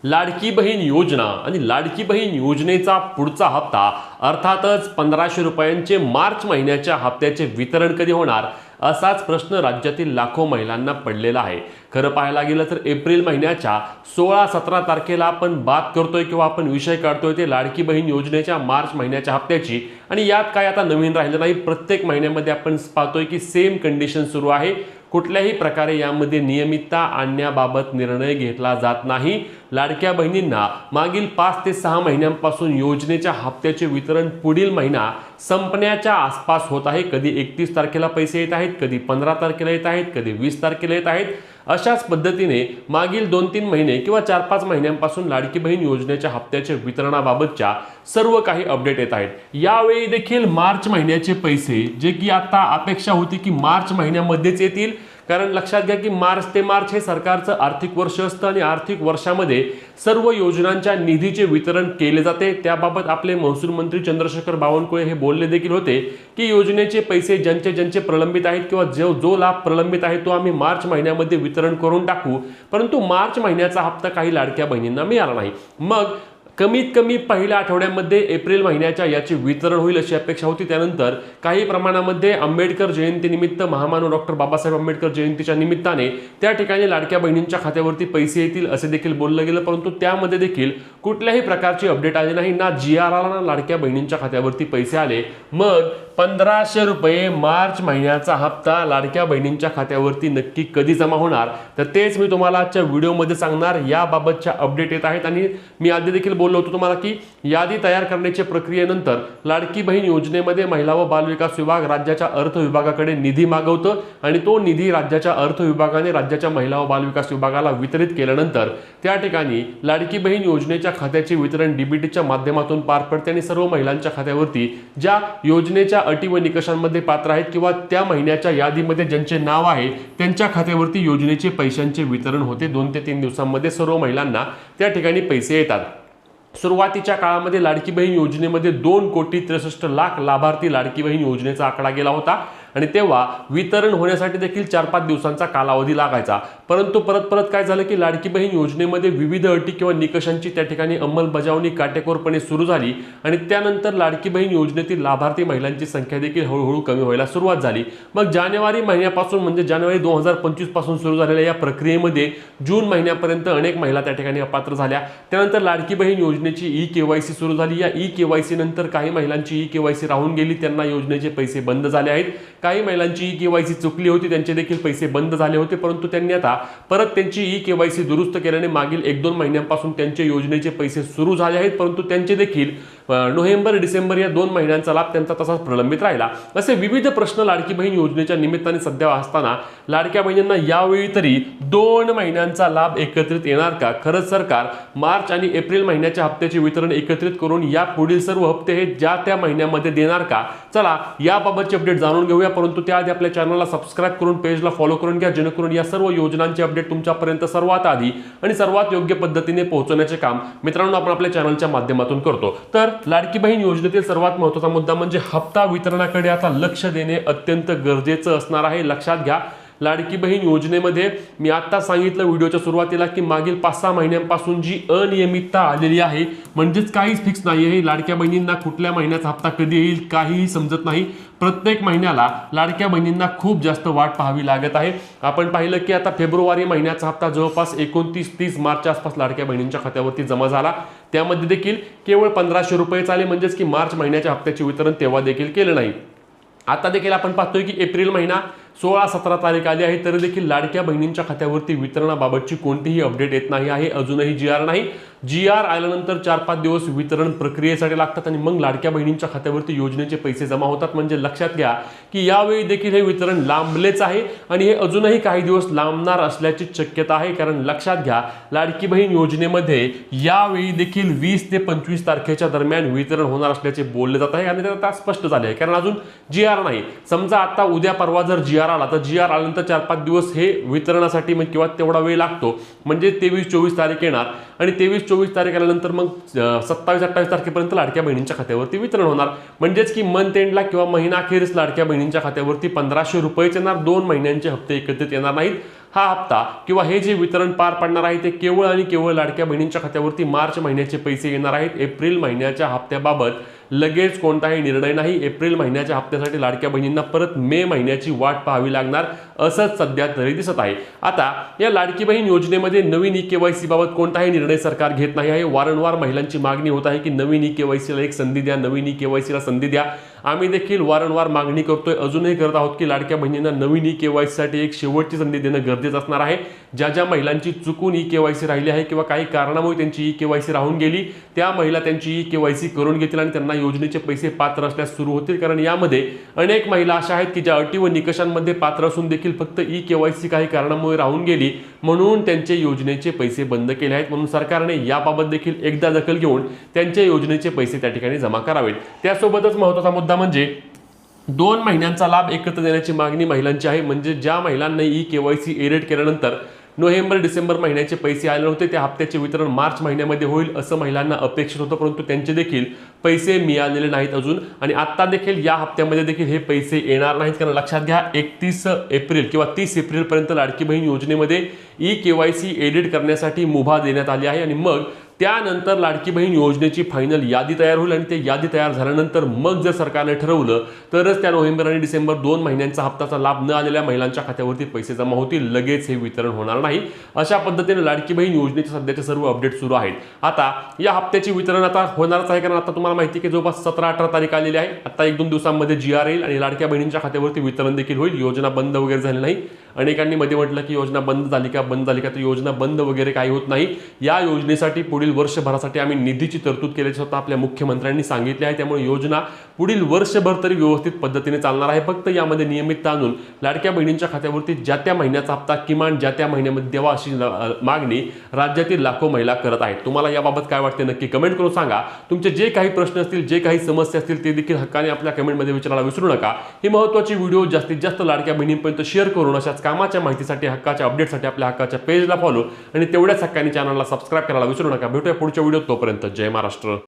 लाडकी बहीण योजना आणि लाडकी बहीण योजनेचा पुढचा हप्ता अर्थातच 1500 रुपयांचे मार्च महिन्याच्या हप्त्याचे वितरण कधी होणार असाच प्रश्न राज्यातील लाखो महिलांना पडलेला आहे। खरं पाहायला गेलं तर एप्रिल महिन्याच्या 16-17 तारखेला आपण बात करतोय किंवा आपण विषय काढतोय ते लाडकी बहीण योजनेच्या मार्च महिन्याच्या हप्त्याची आणि यात काय आता नवीन राहिलं नाही। प्रत्येक महिन्यामध्ये आपण पाहतोय की सेम कंडिशन सुरू आहे। कुठल्याही प्रकारे यामध्ये नियमितता आणण्याबाबत निर्णय घेतला जात नाही। लाडक्या बहिणींना मागील 5 ते 6 महिन्यांपासून योजनेच्या हप्त्याचे वितरण पुढील महिना संपण्याच्या आसपास होत आहे। कधी 31 तारखेला पैसे येत आहेत, कधी 15 तारखेला येत आहेत, कधी 20 तारखेला येत आहेत। अशाच पद्धतीने मागील 2-3 महिने किंवा 4-5 महिन्यांपासून लाडकी बहीण योजनेच्या हप्त्याच्या वितरणाबाबतच्या सर्व काही अपडेट येत आहेत। यावेळी देखील मार्च महिन्याचे पैसे जे की आता अपेक्षा होती की मार्च महिन्यामध्येच येतील, कारण लक्षात घ्या की मार्च ते मार्च हे सरकारचं आर्थिक वर्ष असतं आणि आर्थिक वर्षामध्ये सर्व योजनांच्या निधीचे वितरण केले जाते। त्याबाबत आपले महसूल मंत्री चंद्रशेखर बावनकुळे हे बोलले देखील होते की योजनेचे पैसे ज्यांचे प्रलंबित आहेत किंवा जो लाभ प्रलंबित आहे तो आम्ही मार्च महिन्यामध्ये वितरण करून टाकू, परंतु मार्च महिन्याचा हप्ता काही लाडक्या बहिणींना मिळाला नाही। मग कमीत कमी पहिल्या आठवड्यामध्ये एप्रिल महिन्याच्या याचे वितरण होईल अशी अपेक्षा होती। त्यानंतर काही प्रमाणामध्ये आंबेडकर जयंतीनिमित्त महामानव डॉक्टर बाबासाहेब आंबेडकर जयंतीच्या निमित्ताने त्या ठिकाणी लाडक्या बहिणींच्या खात्यावरती पैसे येतील असे देखील बोललं गेलं, परंतु त्यामध्ये देखील कुठल्याही प्रकारची अपडेट आली नाही। ना GR आला ना लाडक्या बहिणींच्या खात्यावरती पैसे आले। मग 1500 रुपये मार्च महिन्याचा हप्ता लाडक्या बहिणींच्या खात्यावरती नक्की कधी जमा होणार तर तेच मी तुम्हाला आजच्या व्हिडिओमध्ये सांगणार। याबाबतच्या अपडेट येत आहेत आणि मी आधी देखील बोललो होतो तुम्हाला की यादी तयार करण्याच्या प्रक्रियेनंतर लाडकी बहीण योजनेमध्ये महिला व बाल विकास विभाग राज्याच्या अर्थ विभागाकडे निधी मागवतं आणि तो निधी राज्याच्या अर्थ विभागाने राज्याच्या महिला व बाल विकास विभागाला वितरित केल्यानंतर त्या ठिकाणी लाडकी बहीण योजनेच्या खात्याचे वितरण DBTच्या माध्यमातून पार पडते आणि सर्व महिलांच्या खात्यावरती ज्या योजनेच्या अटी व निकषांमध्ये पात्र आहेत किंवा त्या महिन्याच्या यादीमध्ये ज्यांचे नाव आहे त्यांच्या खात्यावरती योजनेचे पैशांचे वितरण होते। 2 ते 3 दिवसांमध्ये सर्व महिलांना त्या ठिकाणी पैसे येतात। सुरुवातीच्या काळामध्ये लाडकी बहीण योजनेमध्ये 2,63,00,000 लाभार्थी लाडकी बहीण योजनेचा आकडा गेला होता आणि तेव्हा वितरण होण्यासाठी देखील 4-5 दिवसांचा कालावधी लागायचा, परंतु परत काय झालं की लाडकी बहीण योजनेमध्ये विविध अटी किंवा निकषांची त्या ठिकाणी अंमलबजावणी काटेकोरपणे सुरू झाली आणि त्यानंतर लाडकी बहीण योजनेतील लाभार्थी महिलांची संख्या देखील हळूहळू कमी व्हायला सुरुवात झाली। मग जानेवारी महिन्यापासून म्हणजे जानेवारी 2025 पासून सुरू झालेल्या या प्रक्रियेमध्ये जून महिन्यापर्यंत अनेक महिला त्या ठिकाणी अपात्र झाल्या। त्यानंतर लाडकी बहीण योजनेची E-KYC सुरू झाली। या E-KYC नंतर काही महिलांची E-KYC राहून गेली, त्यांना योजनेचे पैसे बंद झाले आहेत। काही महिलांची E-KYC चुकली होती, त्यांचे देखील पैसे बंद झाले होते, परंतु त्यांनी आता परत त्यांची E-KYC दुरुस्त केल्याने मागील 1-2 महिन्यांपासून त्यांचे योजनेचे पैसे सुरू झाले आहेत, परंतु त्यांचे देखील नोव्हेंबर-डिसेंबर या 2 महिन्यांचा लाभ त्यांचा तसाच प्रलंबित राहिला। असे विविध प्रश्न लाडकी बहीण योजनेच्या निमित्ताने सध्या असताना लाडक्या बहिणींना यावेळी तरी 2 महिन्यांचा लाभ एकत्रित येणार का? खरंच सरकार मार्च आणि एप्रिल महिन्याच्या हप्त्याचे वितरण एकत्रित करून या पुढील सर्व हप्ते हे ज्या त्या महिन्यामध्ये देणार का? चला याबाबतचे अपडेट जाणून घेऊया, परंतु त्याआधी आपल्या चॅनलला सबस्क्राइब करून पेजला फॉलो करून घ्या, जेणेकरून या सर्व योजनांचे अपडेट तुमच्यापर्यंत सर्वात आधी आणि सर्वात योग्य पद्धतीने पोहोचवण्याचे काम मित्रांनो आपण आपल्या चॅनलच्या माध्यमातून करतो। तर लाडकी बहीण योजनेतील सर्वात महत्त्वाचा मुद्दा म्हणजे हप्ता वितरणाकडे आता लक्ष देणे अत्यंत गरजेचं असणार आहे। लक्षात घ्या, लाडकी बहीण योजनेमध्ये मी आता सांगितलं व्हिडिओच्या सुरुवातीला की मागील 5-6 महिन्यांपासून जी अनियमितता आलेली आहे, म्हणजेच काहीच फिक्स नाही आहे। लाडक्या बहिणींना कुठल्या महिन्याचा हप्ता कधी येईल काहीही समजत नाही। प्रत्येक महिन्याला लाडक्या बहिणींना खूप जास्त वाट पाहावी लागत आहे। आपण पाहिलं की आता फेब्रुवारी महिन्याचा हप्ता जवळपास 29-30 मार्चच्या आसपास लाडक्या बहिणींच्या खात्यावरती जमा झाला। त्यामध्ये देखील केवळ 1500 रुपये आले, म्हणजेच की मार्च महिन्याच्या हप्त्याचे वितरण तेव्हा देखील केले नाही। आता देखील आपण पाहतोय की एप्रिल महिना 16-17 तारीख आली आहे, तरी देखील लाडक्या बहिणींच्या खात्यावरती वितरणाबाबतची कोणतीही अपडेट येत नाही आहे। अजूनही GR नाही। GR आल्यानंतर 4-5 दिवस वितरण प्रक्रियेसाठी लागतात आणि मग लाडक्या बहिणींच्या खात्यावरती योजनेचे पैसे जमा होतात। म्हणजे लक्षात घ्या की यावेळी देखील हे वितरण लांबलेच आहे आणि हे अजूनही काही दिवस लांबणार असल्याची शक्यता आहे, कारण लक्षात घ्या लाडकी बहीण योजनेमध्ये यावेळी देखील 20 ते 25 तारखेच्या दरम्यान वितरण होणार असल्याचे बोलले जात आहे आणि ते आता स्पष्ट झाले आहे, कारण अजून GR नाही। समजा आता उद्या परवा जर GR आला तर GR आल्यानंतर 4-5 दिवस हे वितरणासाठी किंवा तेवढा वेळ लागतो, म्हणजे 23-24 तारीख येणार आणि 23-24 तारीख आल्यानंतर मग 27-28 तारखेपर्यंत लाडक्या बहिणींच्या खात्यावरती वितरण होणार। म्हणजेच की मंथ एंडला किंवा महिना अखेरीस लाडक्या बहिणींच्या खात्यावरती 1500 रुपये येणार, 2 महिन्यांचे हप्ते एकत्रित येणार नाहीत। हा हप्ता किंवा हे जे वितरण पार पडणार आहे ते केवळ आणि केवळ लाडक्या बहिणींच्या खात्यावरती मार्च महिन्याचे पैसे येणार आहेत. एप्रिल महिन्याच्या हप्त्याबाबत लगेच कोणताही निर्णय नाही. एप्रिल महिन्याच्या हप्त्यासाठी लाडक्या बहिणींना परत मे महिन्याची वाट पाहावी लागणार असंच सध्या तरी दिसत आहे. आता या लाडकी बहीण योजनेमध्ये नवीन ई-केवायसी बाबत कोणताही निर्णय सरकार घेत नाही आहे. वारंवार महिलांची मागणी होत आहे की नवीन ई-केवायसीला एक संधी द्या, नवीन ई-केवायसीला संधी द्या. आम्ही देखील वारंवार मागणी करतोय, अजूनही करत आहोत की लाडक्या बहिणींना नवीन ई-केवायसीसाठी एक शेवटची संधी देणं गरजेचं असणार आहे. ज्या ज्या महिलांची चुकून ई-केवायसी राहिली आहे किंवा काही कारणामुळे त्यांची ई-केवायसी राहून गेली, त्या महिला त्यांची ई-केवायसी करून घेतील आणि त्यांना योजनेचे पैसे पात्र असल्यास सुरू होतील. कारण यामध्ये अनेक महिला अशा आहेत की ज्या अटी व निकषांमध्ये पात्र असून देखील फक्त ई-केवायसी काही कारणामुळे राहून गेली म्हणून त्यांचे योजनेचे पैसे बंद केले आहेत. म्हणून सरकारने याबाबत देखील एकदा दखल घेऊन त्यांचे योजनेचे पैसे त्या ठिकाणी जमा करावेत. त्यासोबतच महत्त्वाचा मुद्दा म्हणजे 2 महिन्यांचा लाभ एकत्र देण्याची मागणी महिलांची आहे. म्हणजे ज्या महिलांना ई-केवायसी एडिट केल्यानंतर नोव्हेंबर डिसेंबर महिन्याचे पैसे आले नव्हते, त्या हप्त्याचे वितरण मार्च महिन्यामध्ये होईल असं महिलांना अपेक्षित होतं, परंतु त्यांचे देखील पैसे मिळालेले नाहीत अजून. आणि आता देखील या हप्त्यामध्ये देखील हे पैसे येणार नाहीत. कारण लक्षात घ्या 31 एप्रिल किंवा 30 एप्रिलपर्यंत लाडकी बहीण योजनेमध्ये ई-केवायसी एडिट करण्यासाठी मुभा देण्यात आली आहे. आणि मग त्यानंतर लाडकी बहीण योजनेची फायनल यादी तयार होईल आणि ते यादी तयार झाल्यानंतर मग जर सरकारने ठरवलं तरच त्या नोव्हेंबर आणि डिसेंबर 2 महिन्यांचा हप्त्याचा लाभ न आलेल्या महिलांच्या खात्यावरती पैसे जमा होतील. लगेच हे वितरण होणार नाही. अशा पद्धतीने लाडकी बहीण योजनेचे सध्याचे सर्व अपडेट सुरू आहेत. आता या हप्त्याची वितरण आता होणारच आहे, कारण आता तुम्हाला माहिती आहे की जवळपास 17-18 तारीख आलेली आहे. आता 1-2 दिवसांमध्ये GR येईल आणि लाडक्या बहिणींच्या खात्यावरती वितरण देखील होईल. योजना बंद वगैरे झाली नाही. अनेकांनी मध्ये म्हटलं की योजना बंद झाली का तर योजना बंद वगैरे काही होत नाही. या योजनेसाठी पुढील वर्षभरासाठी आम्ही निधीची तरतूद केल्याचे स्वतः आपल्या मुख्यमंत्र्यांनी सांगितले आहे. त्यामुळे योजना पुढील वर्षभर तरी व्यवस्थित पद्धतीने चालणार आहे. फक्त यामध्ये नियमितता आणून लाडक्या बहिणींच्या खात्यावरती ज्या त्या महिन्याचा हप्ता किमान ज्या त्या महिन्यामध्ये द्यावा अशी मागणी राज्यातील लाखो महिला करत आहेत. तुम्हाला याबाबत काय वाटते नक्की कमेंट करून सांगा. तुमचे जे काही प्रश्न असतील, जे काही समस्या असतील ते देखील हक्काने आपल्या कमेंटमध्ये विचारायला विसरू नका. ही महत्त्वाची व्हिडिओ जास्तीत जास्त लाडक्या बहिणींपर्यंत शेअर करून अशाच कामाच्या माहितीसाठी, हक्काच्या अपडेटसाठी आपल्या हक्काच्या पेजला फॉलो आणि तेवढ्याच हक्काने चॅनलला सबस्क्राईब करायला विसरू नका. भेटूया पुढच्या व्हिडिओत. तोपर्यंत जय महाराष्ट्र.